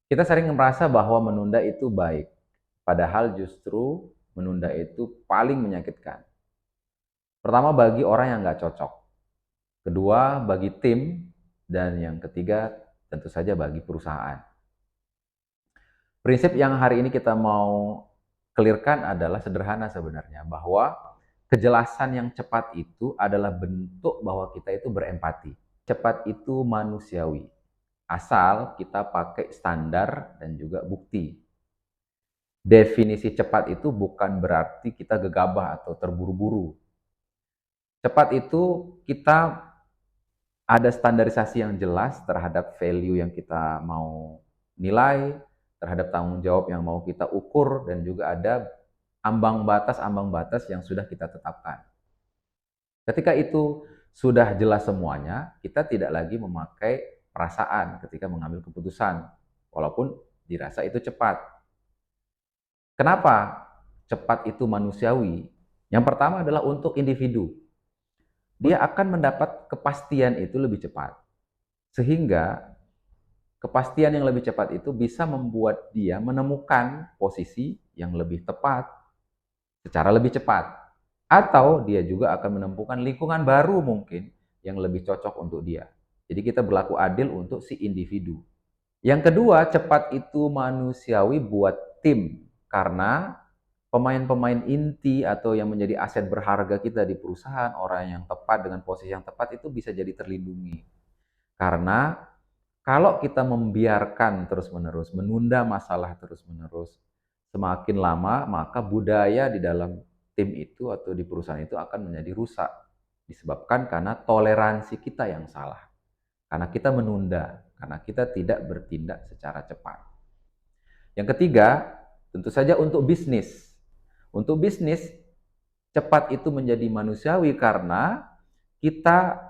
Kita sering merasa bahwa menunda itu baik, padahal justru menunda itu paling menyakitkan. Pertama, bagi orang yang nggak cocok. Kedua, bagi tim. Dan yang ketiga, tentu saja bagi perusahaan. Prinsip yang hari ini kita mau clearkan adalah sederhana sebenarnya, bahwa kejelasan yang cepat itu adalah bentuk bahwa kita itu berempati. Cepat itu manusiawi, asal kita pakai standar dan juga bukti. Definisi cepat itu bukan berarti kita gegabah atau terburu-buru. Cepat itu kita ada standarisasi yang jelas terhadap value yang kita mau nilai, terhadap tanggung jawab yang mau kita ukur, dan juga ada ambang batas yang sudah kita tetapkan. Ketika itu sudah jelas semuanya, kita tidak lagi memakai perasaan ketika mengambil keputusan, walaupun dirasa itu cepat. Kenapa cepat itu manusiawi? Yang pertama adalah untuk individu. Dia akan mendapat kepastian itu lebih cepat. Sehingga kepastian yang lebih cepat itu bisa membuat dia menemukan posisi yang lebih tepat secara lebih cepat. Atau dia juga akan menemukan lingkungan baru mungkin yang lebih cocok untuk dia. Jadi kita berlaku adil untuk si individu. Yang kedua, cepat itu manusiawi buat tim. Karena pemain-pemain inti atau yang menjadi aset berharga kita di perusahaan, orang yang tepat dengan posisi yang tepat itu bisa jadi terlindungi. Karena kalau kita membiarkan terus-menerus, menunda masalah terus-menerus, semakin lama maka budaya di dalam tim itu atau di perusahaan itu akan menjadi rusak. Disebabkan karena toleransi kita yang salah. Karena kita menunda, karena kita tidak bertindak secara cepat. Yang ketiga, tentu saja untuk bisnis. Untuk bisnis, cepat itu menjadi manusiawi karena kita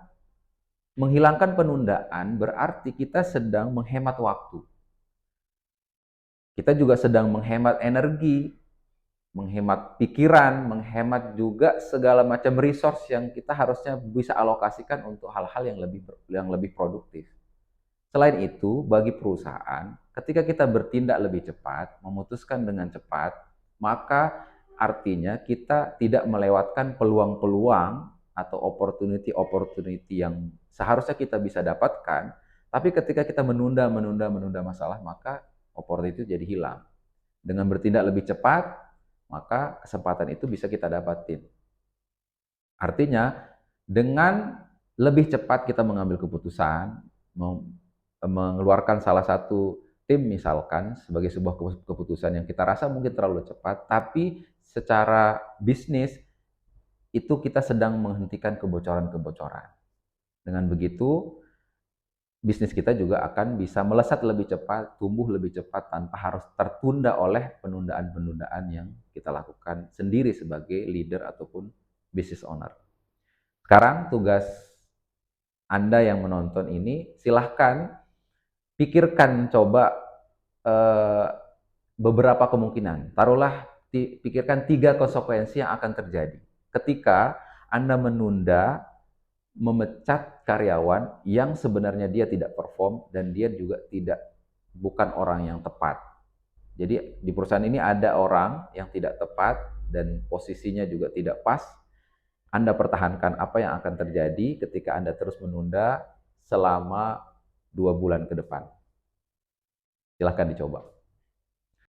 menghilangkan penundaan berarti kita sedang menghemat waktu. Kita juga sedang menghemat energi, menghemat pikiran, menghemat juga segala macam resource yang kita harusnya bisa alokasikan untuk hal-hal yang lebih produktif. Selain itu, bagi perusahaan, ketika kita bertindak lebih cepat, memutuskan dengan cepat, maka artinya kita tidak melewatkan peluang-peluang atau opportunity yang seharusnya kita bisa dapatkan, tapi ketika kita menunda masalah, maka opportunity itu jadi hilang. Dengan bertindak lebih cepat, maka kesempatan itu bisa kita dapatin. Artinya, dengan lebih cepat kita mengambil keputusan, mengeluarkan salah satu tim misalkan sebagai sebuah keputusan yang kita rasa mungkin terlalu cepat, tapi secara bisnis itu kita sedang menghentikan kebocoran-kebocoran. Dengan begitu, bisnis kita juga akan bisa melesat lebih cepat, tumbuh lebih cepat tanpa harus tertunda oleh penundaan-penundaan yang kita lakukan sendiri sebagai leader ataupun business owner. Sekarang tugas Anda yang menonton ini, silahkan pikirkan coba eh, beberapa kemungkinan. Taruhlah pikirkan 3 konsekuensi yang akan terjadi ketika Anda menunda memecat karyawan yang sebenarnya dia tidak perform dan dia juga bukan orang yang tepat. Jadi di perusahaan ini ada orang yang tidak tepat dan posisinya juga tidak pas. Anda pertahankan apa yang akan terjadi ketika Anda terus menunda selama 2 bulan ke depan. Silahkan dicoba.